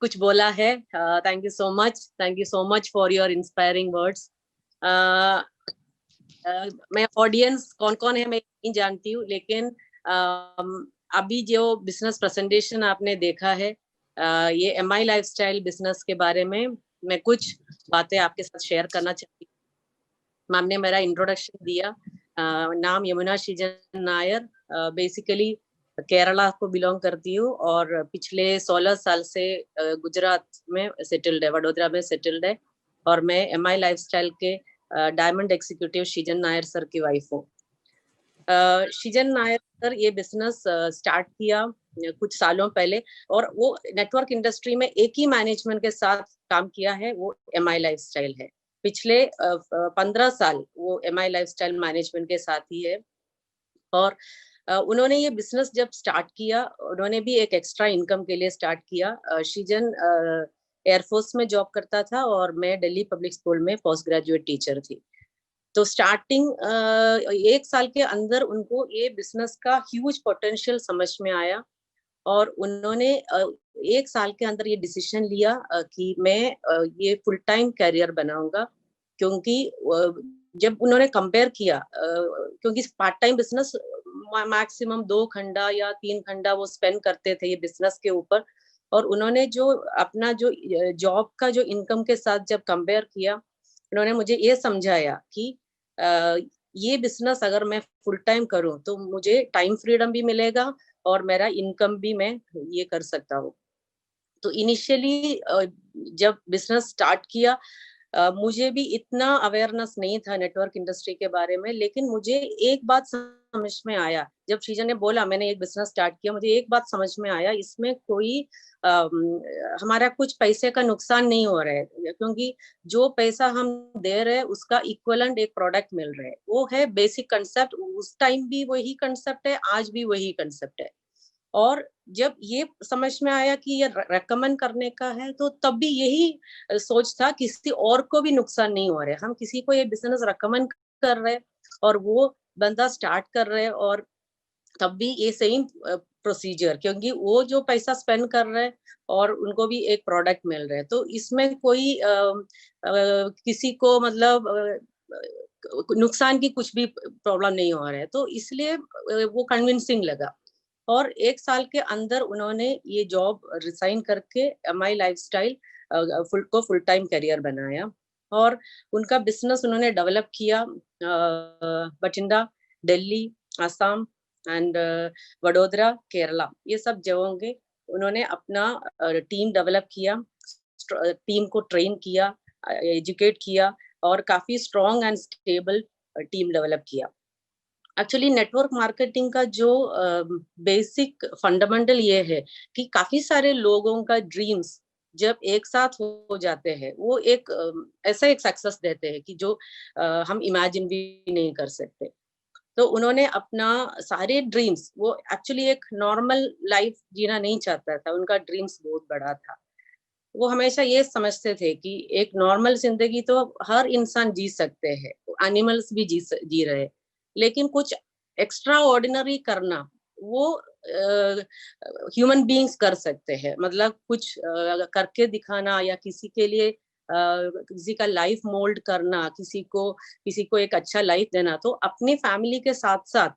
कुछ बोला है। Thank you so much for your inspiring words. मैं ऑडियंस कौन कौन है मैं नहीं जानती हूँ, लेकिन अभी जो बिजनेस प्रेजेंटेशन आपने देखा है, ये एमआई लाइफस्टाइल बिजनेस के बारे में मैं कुछ बातें आपके साथ शेयर करना चाहती हूँ। मैम ने मेरा इंट्रोडक्शन दिया। नाम यमुना श्रीजन नायर, बेसिकली केरला को बिलोंग करती हूँ और पिछले 16 साल से गुजरात में सेटल्ड है, वडोदरा में सेटल्ड है। और मैं एमआई लाइफस्टाइल के diamond executive Srijan Nair sir की वाइफ हूँ। श्रीजन नायर सर ये बिजनेस स्टार्ट किया कुछ सालों पहले, और वो नेटवर्क इंडस्ट्री में एक ही मैनेजमेंट के साथ काम किया है, वो एमआई लाइफस्टाइल है। पिछले 15 साल वो एमआई लाइफस्टाइल मैनेजमेंट के साथ ही है। और उन्होंने ये बिजनेस जब स्टार्ट किया, उन्होंने भी एक एक्स्ट्रा इनकम के लिए स्टार्ट किया। श्रीजन एयरफोर्स में जॉब करता था और मैं दिल्ली पब्लिक स्कूल में पोस्ट ग्रेजुएट टीचर थी। तो स्टार्टिंग 1 साल के अंदर उनको ये बिजनेस का ह्यूज पोटेंशियल समझ में आया, और उन्होंने 1 साल के अंदर ये डिसीजन लिया कि मैं ये फुल टाइम कैरियर बनाऊंगा। क्योंकि जब उन्होंने कंपेयर किया, क्योंकि पार्ट टाइम बिजनेस मैक्सिमम 2 घंटा या 3 घंटा वो स्पेंड करते थे ये बिजनेस के ऊपर, और उन्होंने जो अपना जो जॉब का जो इनकम के साथ जब कंपेयर किया, उन्होंने मुझे ये समझाया कि ये बिजनेस अगर मैं फुल टाइम करूं तो मुझे टाइम फ्रीडम भी मिलेगा और मेरा इनकम भी मैं ये कर सकता हूँ। तो इनिशियली जब बिजनेस स्टार्ट किया, मुझे भी इतना अवेयरनेस नहीं था नेटवर्क इंडस्ट्री के बारे में, लेकिन मुझे एक बात समझ में आया जब श्रीजन ने बोला मैंने एक बिजनेस स्टार्ट किया, मुझे एक बात समझ में आया, इसमें कोई हमारा कुछ पैसे का नुकसान नहीं हो रहा है, क्योंकि जो पैसा हम दे रहे हैं उसका इक्वलेंट एक प्रोडक्ट मिल रहा है। वो है बेसिक कंसेप्ट, उस टाइम भी वही कंसेप्ट है, आज भी वही कंसेप्ट है। और जब ये समझ में आया कि ये रेकमेंड करने का है, तो तब भी यही सोच था, किसी और को भी नुकसान नहीं हो रहा है। हम किसी को ये बिजनेस रेकमेंड कर रहे हैं और वो बंदा स्टार्ट कर रहे हैं, और तब भी ये सेम प्रोसीजर, क्योंकि वो जो पैसा स्पेंड कर रहे हैं और उनको भी एक प्रोडक्ट मिल रहा है, तो इसमें कोई किसी को मतलब नुकसान की कुछ भी प्रॉब्लम नहीं हो रहा है। तो इसलिए वो कन्विंसिंग लगा, और 1 साल के अंदर उन्होंने ये जॉब रिजाइन करके MI lifestyle full time career बनाया, और उनका बिजनेस उन्होंने डेवलप किया बठिंडा, दिल्ली, असम एंड वडोदरा, केरला, ये सब जगहों के उन्होंने अपना टीम डेवलप किया, टीम को ट्रेन किया, एजुकेट किया, और काफी strong and stable team develop किया। एक्चुअली नेटवर्क मार्केटिंग का जो बेसिक फंडामेंटल ये है कि काफी सारे लोगों का ड्रीम्स जब एक साथ हो जाते हैं, वो एक ऐसा एक सक्सेस देते हैं कि जो हम इमेजिन भी नहीं कर सकते। तो उन्होंने अपना सारे ड्रीम्स, वो एक्चुअली एक नॉर्मल लाइफ जीना नहीं चाहता था, उनका ड्रीम्स बहुत बड़ा था। वो हमेशा ये समझते थे कि एक नॉर्मल जिंदगी तो हर इंसान जी सकते हैं, एनिमल्स भी जी रहे, लेकिन कुछ एक्स्ट्रा ऑर्डिनरी करना वो ह्यूमन बीइंग्स कर सकते हैं। मतलब कुछ करके दिखाना, या किसी के लिए किसी का लाइफ मोल्ड करना, किसी को एक अच्छा लाइफ देना। तो अपनी फैमिली के साथ साथ,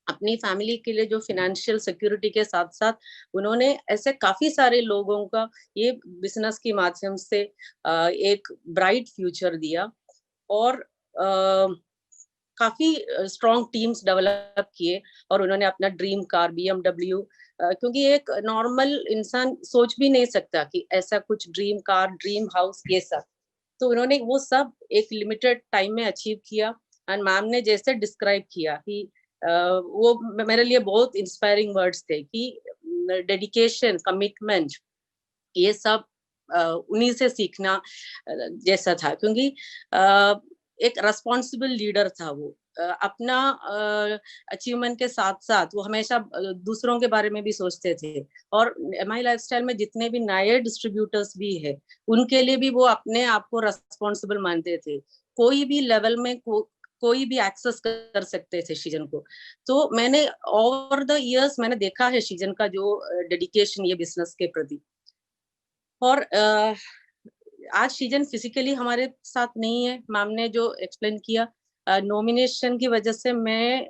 अपनी फैमिली के लिए जो फाइनेंशियल सिक्योरिटी के साथ साथ, उन्होंने ऐसे काफी सारे लोगों का ये बिजनेस के माध्यम से एक ब्राइट फ्यूचर दिया, और काफी स्ट्रॉन्ग टीम्स डेवलप किए, और उन्होंने अपना ड्रीम कार BMW, क्योंकि एक नॉर्मल इंसान सोच भी नहीं सकता कि ऐसा कुछ ड्रीम कार, ड्रीम हाउस, ये सब, तो उन्होंने वो सब एक लिमिटेड टाइम में अचीव किया। एंड मैम ने जैसे डिस्क्राइब किया कि वो मेरे लिए बहुत इंस्पायरिंग वर्ड्स थे कि डेडिकेशन, कमिटमेंट, ये सब उन्हीं से सीखना जैसा था, क्योंकि एक रेस्पॉन्सिबल लीडर था वो। अपना अचीवमेंट के साथ साथ वो हमेशा दूसरों के बारे में भी सोचते थे, और एमआई लाइफस्टाइल में जितने भी नए डिस्ट्रीब्यूटर्स भी है, उनके लिए भी वो अपने आप को रेस्पॉन्सिबल मानते थे। कोई भी लेवल में कोई भी एक्सेस कर सकते थे श्रीजन को। तो मैंने ओवर द इयर्स मैंने देखा है श्रीजन का जो डेडिकेशन ये बिजनेस के प्रति। और आज सीजन फिजिकली हमारे साथ नहीं है, मैम ने जो एक्सप्लेन किया, नॉमिनेशन की वजह से मैं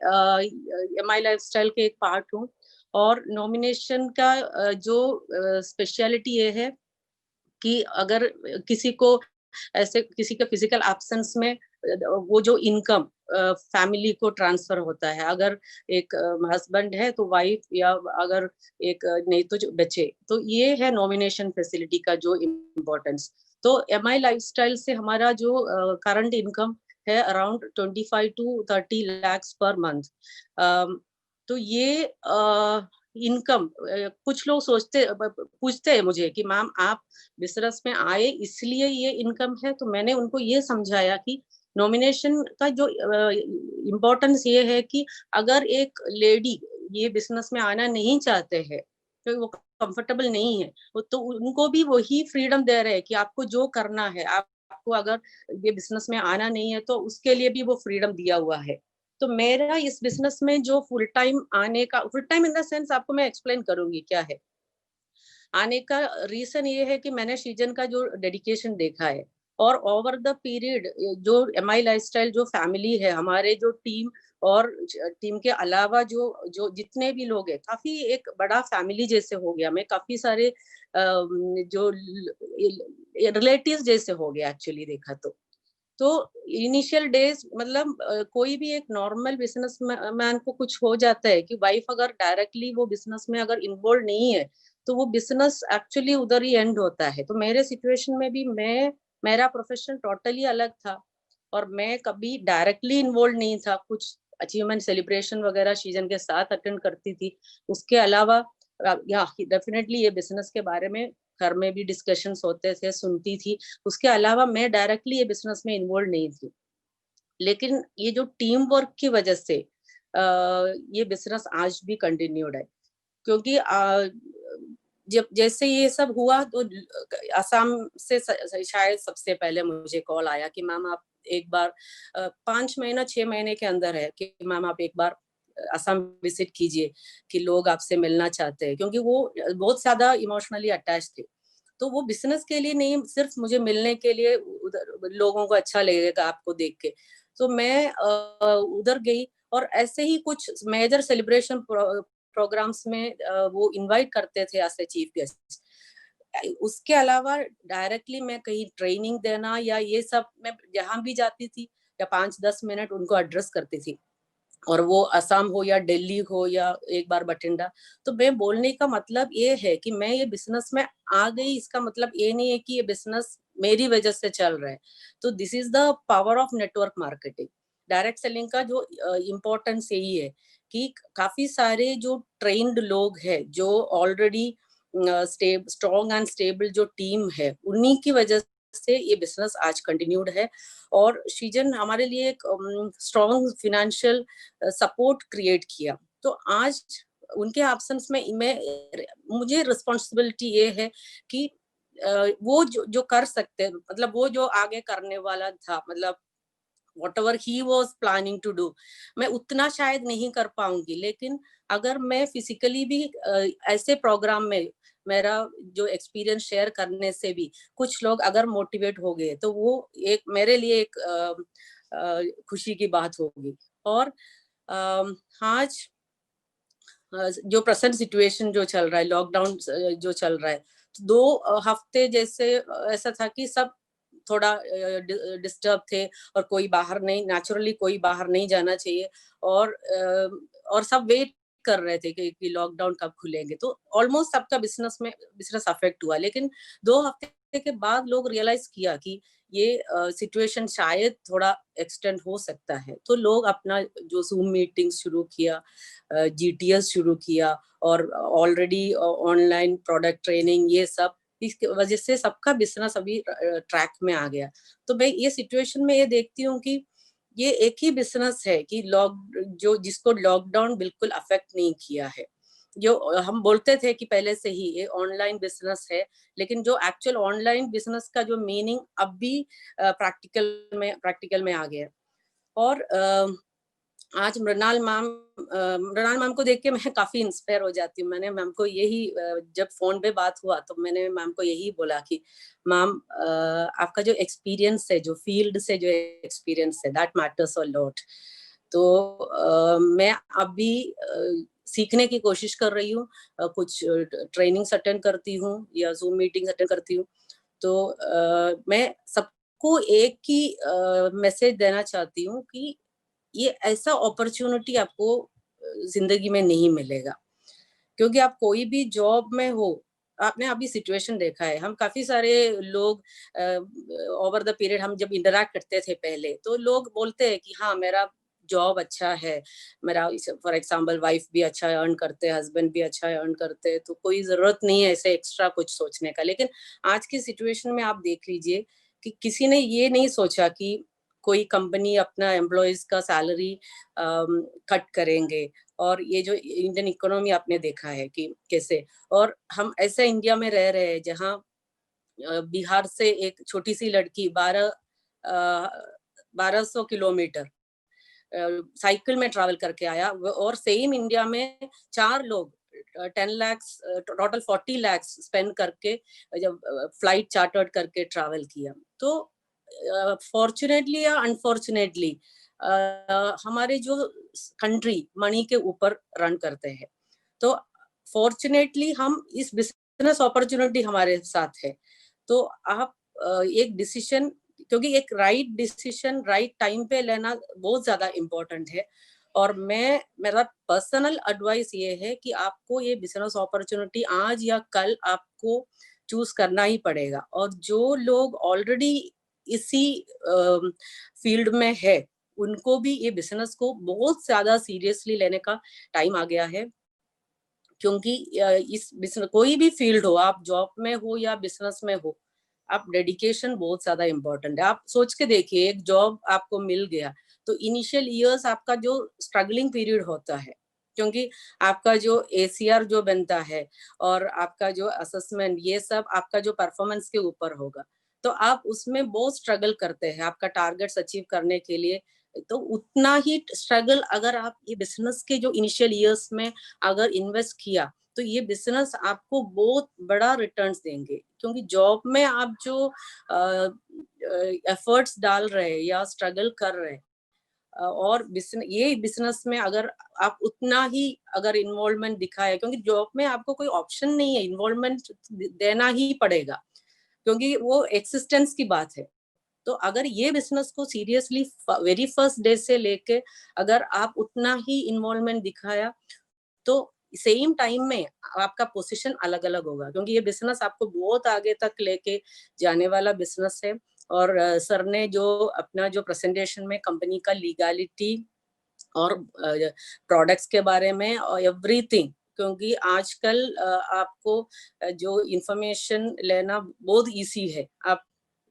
एमआई लाइफस्टाइल के एक पार्ट हूँ। और नॉमिनेशन का जो स्पेशलिटी ये है कि अगर किसी को ऐसे किसी का फिजिकल एब्सेंस में वो जो इनकम फैमिली को ट्रांसफर होता है, अगर एक हस्बैंड है तो वाइफ, या अगर एक नहीं तो जो बच्चे, तो ये है नॉमिनेशन फैसिलिटी का जो इम्पोर्टेंस। तो एमआई लाइफस्टाइल से हमारा जो करंट इनकम है around 25 to 30 lakhs per month. तो ये इनकम, कुछ लोग सोचते पूछते हैं मुझे कि मैम आप बिजनेस में आए इसलिए ये इनकम है, तो मैंने उनको ये समझाया कि नॉमिनेशन का जो इम्पोर्टेंस ये है कि अगर एक लेडी ये बिजनेस में आना नहीं चाहते हैं, तो वो कंफर्टेबल नहीं है, तो उनको भी वही फ्रीडम दे रहे हैं कि आपको जो करना है, आपको अगर ये बिजनेस में आना नहीं है तो उसके लिए भी वो फ्रीडम दिया हुआ है। तो मेरा इस बिजनेस में जो फुल टाइम आने का, full time in the sense आपको मैं एक्सप्लेन करूंगी क्या है आने का रीजन, ये है कि मैंने सीजन का जो डेडिकेशन देखा है, और ओवर द पीरियड जो एमआई लाइफस्टाइल जो फैमिली है, हमारे जो टीम और टीम के अलावा जो जो जितने भी लोग हैं, काफी एक बड़ा फैमिली जैसे हो गया, मैं काफी सारे जो रिलेटिव्स जैसे हो गया एक्चुअली देखा तो इनिशियल डेज मतलब कोई भी एक नॉर्मल बिजनेस मैन को कुछ हो जाता है कि वाइफ अगर डायरेक्टली वो बिजनेस में अगर इन्वॉल्व नहीं है, तो वो बिजनेस एक्चुअली उधर ही एंड होता है। तो मेरे सिचुएशन में भी मेरा प्रोफेशन टोटली अलग था, और मैं कभी डायरेक्टली इन्वॉल्व नहीं था। कुछ अचीवमेंट सेलिब्रेशन वगैरह सीजन के साथ अटेंड करती थी, उसके अलावा या डेफिनेटली ये बिजनेस के बारे में घर में भी डिस्कशंस होते थे, सुनती थी। उसके अलावा मैं डायरेक्टली ये बिजनेस में इन्वॉल्व नहीं थी। लेकिन ये जो टीम वर्क की वजह से ये बिजनेस आज भी कंटिन्यूड है, क्योंकि जब जैसे ये सब हुआ तो असम से शायद सबसे पहले मुझे कॉल आया कि मैम आप एक बार 5 महीना 6 महीने के अंदर है कि मैम आप एक बार असम विजिट कीजिए, कि लोग आपसे मिलना चाहते हैं, क्योंकि वो बहुत ज्यादा इमोशनली अटैच थे। तो वो बिजनेस के लिए नहीं, सिर्फ मुझे मिलने के लिए, उधर लोगों को अच्छा लगेगा आपको देख के। तो मैं उधर गई, और ऐसे ही कुछ मेजर सेलिब्रेशन प्रोग्राम्स में वो इनवाइट करते थे एज ए चीफ गेस्ट। उसके अलावा डायरेक्टली मैं कहीं ट्रेनिंग देना या ये सब, मैं जहां भी जाती थी या 5-10 मिनट उनको एड्रेस करती थी, और वो असम हो या दिल्ली हो या एक बार बठिंडा। तो मैं बोलने का मतलब ये है कि मैं ये बिजनेस में आ गई, इसका मतलब ये नहीं है कि ये बिजनेस मेरी वजह से चल रहा है। तो this is the power of network marketing. Direct selling का जो इम्पोर्टेंस यही है कि काफी सारे जो ट्रेन्ड लोग हैं, जो ऑलरेडी स्ट्रॉन्ग एंड स्टेबल जो टीम है, उन्हीं की वजह से ये बिजनेस आज कंटिन्यूड है। और सीजन हमारे लिए एक स्ट्रॉन्ग फिनेंशियल सपोर्ट क्रिएट किया। तो आज उनके एब्सेंस में मैं मुझे रिस्पॉन्सिबिलिटी ये है कि वो जो कर सकते हैं, मतलब वो जो आगे करने वाला था, मतलब whatever he was planning to do, मैं उतना शायद नहीं कर पाऊंगी। लेकिन अगर मैं फिजिकली भी ऐसे प्रोग्राम में मेरा जो एक्सपीरियंस शेयर करने से भी कुछ लोग अगर मोटिवेट हो गए, तो वो एक मेरे लिए एक खुशी की बात होगी। और आज जो प्रेजेंट सिचुएशन जो चल रहा है, लॉकडाउन जो चल रहा है, तो 2 हफ्ते जैसे ऐसा था कि सब थोड़ा डिस्टर्ब थे, और कोई बाहर नहीं, नेचुरली कोई बाहर नहीं जाना चाहिए, और सब वेट कर रहे थे कि लॉकडाउन कब खुलेंगे। तो ऑलमोस्ट सबका बिजनेस अफेक्ट हुआ। लेकिन 2 हफ्ते के बाद लोग रियलाइज किया कि ये सिचुएशन शायद थोड़ा एक्सटेंड हो सकता है, तो लोग अपना जो जूम मीटिंग शुरू किया, जीटीएस शुरू किया, और ऑलरेडी ऑनलाइन प्रोडक्ट ट्रेनिंग, ये सब इसकी वजह से सबका बिजनेस अभी ट्रैक में आ गया। तो मैं ये सिचुएशन में ये देखती हूँ कि ये एक ही बिजनेस है कि जो जिसको लॉकडाउन बिल्कुल अफेक्ट नहीं किया है। जो हम बोलते थे कि पहले से ही ये ऑनलाइन बिजनेस है, लेकिन जो एक्चुअल ऑनलाइन बिजनेस का जो मीनिंग अब भी प्रैक्टिकल में आ गया। और आज मृणाल मैम को देख के मैं काफी इंस्पायर हो जाती हूँ। मैंने मैम को यही जब फोन पे बात हुआ तो मैंने मैम को यही बोला कि मैम आपका जो एक्सपीरियंस है, जो फील्ड से जो एक्सपीरियंस है, दैट मैटर्स अ लॉट। तो मैं अभी सीखने की कोशिश कर रही हूँ, कुछ ट्रेनिंग्स अटेंड करती हूँ या जूम मीटिंग अटेंड करती हूँ। तो मैं सबको एक ही मैसेज देना चाहती हूँ कि ये ऐसा अपॉर्चुनिटी आपको जिंदगी में नहीं मिलेगा, क्योंकि आप कोई भी जॉब में हो, आपने अभी सिचुएशन देखा है, हम काफी सारे लोग ओवर द पीरियड हम जब इंटरैक्ट करते थे पहले, तो लोग बोलते हैं कि हाँ मेरा जॉब अच्छा है, मेरा फॉर एग्जांपल वाइफ भी अच्छा अर्न करते हैं, हस्बैंड भी अच्छा अर्न करते हैं, तो कोई जरूरत नहीं है ऐसे एक्स्ट्रा कुछ सोचने का। लेकिन आज की सिचुएशन में आप देख लीजिए कि किसी ने ये नहीं सोचा कि कोई कंपनी अपना एम्प्लॉयज का सैलरी कट करेंगे, और ये जो इंडियन इकोनॉमी आपने देखा है कि कैसे, और हम ऐसे इंडिया में रह रहे हैं जहाँ बिहार से एक छोटी सी लड़की 1200 किलोमीटर साइकिल में ट्रैवल करके आया, और सेम इंडिया में 4 लोग 10 लाख टोटल 40 लाख स्पेंड करके जब फ्लाइट चार्टर्ड करके ट्रैवल किया। तो फॉर्चुनेटली या अनफॉर्चुनेटली हमारे जो कंट्री मनी के ऊपर रन करते हैं, तो फॉर्चुनेटली हम इस बिजनेस अपॉर्चुनिटी हमारे साथ है। तो आप एक डिसीजन, क्योंकि एक राइट डिसीजन राइट टाइम पे लेना बहुत ज्यादा इम्पोर्टेंट है। और मेरा पर्सनल एडवाइस ये है कि आपको ये बिजनेस अपॉर्चुनिटी आज या कल आपको चूज करना ही पड़ेगा। और जो लोग ऑलरेडी इसी फील्ड में है, उनको भी ये बिजनेस को बहुत ज्यादा सीरियसली लेने का टाइम आ गया है। क्योंकि इस बिजनेस, कोई भी फील्ड हो, आप जॉब में हो या बिजनेस में हो, आप डेडिकेशन बहुत ज्यादा इंपॉर्टेंट है। आप सोच के देखिए, एक जॉब आपको मिल गया तो इनिशियल ईयर्स आपका जो स्ट्रगलिंग पीरियड होता है, क्योंकि आपका जो एसीआर जो बनता है और आपका जो असेसमेंट, ये सब आपका जो परफॉर्मेंस के ऊपर होगा, तो आप उसमें बहुत स्ट्रगल करते हैं आपका टारगेट्स अचीव करने के लिए। तो उतना ही स्ट्रगल अगर आप ये बिजनेस के जो इनिशियल ईयर्स में अगर इन्वेस्ट किया, तो ये बिजनेस आपको बहुत बड़ा रिटर्न्स देंगे। क्योंकि जॉब में आप जो एफर्ट्स डाल रहे हैं या स्ट्रगल कर रहे हैं, और ये बिजनेस में अगर आप उतना ही अगर इन्वॉल्वमेंट दिखाए, क्योंकि जॉब में आपको कोई ऑप्शन नहीं है, इन्वॉल्वमेंट देना ही पड़ेगा, क्योंकि वो एक्सिस्टेंस की बात है। तो अगर ये बिजनेस को सीरियसली वेरी फर्स्ट डे से लेके अगर आप उतना ही इन्वॉल्वमेंट दिखाया, तो सेम टाइम में आपका पोजीशन अलग अलग होगा, क्योंकि ये बिजनेस आपको बहुत आगे तक लेके जाने वाला बिजनेस है। और सर ने जो अपना जो प्रेजेंटेशन में कंपनी का लीगैलिटी और प्रोडक्ट्स के बारे में और एवरीथिंग, क्योंकि आजकल आपको जो इंफॉर्मेशन लेना बहुत इजी है। आप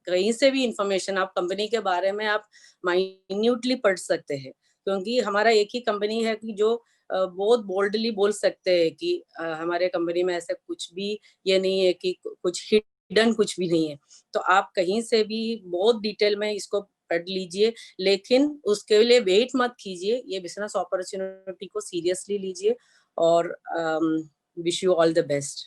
कहीं से भी इंफॉर्मेशन, आप कंपनी के बारे में आप माइन्यूटली पढ़ सकते हैं, क्योंकि हमारा एक ही कंपनी है कि जो बहुत बोल्डली बोल सकते हैं कि हमारे कंपनी में ऐसा कुछ भी ये नहीं है कि कुछ हिडन कुछ भी नहीं है। तो आप कहीं से भी बहुत डिटेल में इसको पढ़ लीजिए, लेकिन उसके लिए वेट मत कीजिए, ये बिजनेस अपॉर्चुनिटी को सीरियसली लीजिए। और wish you all the best.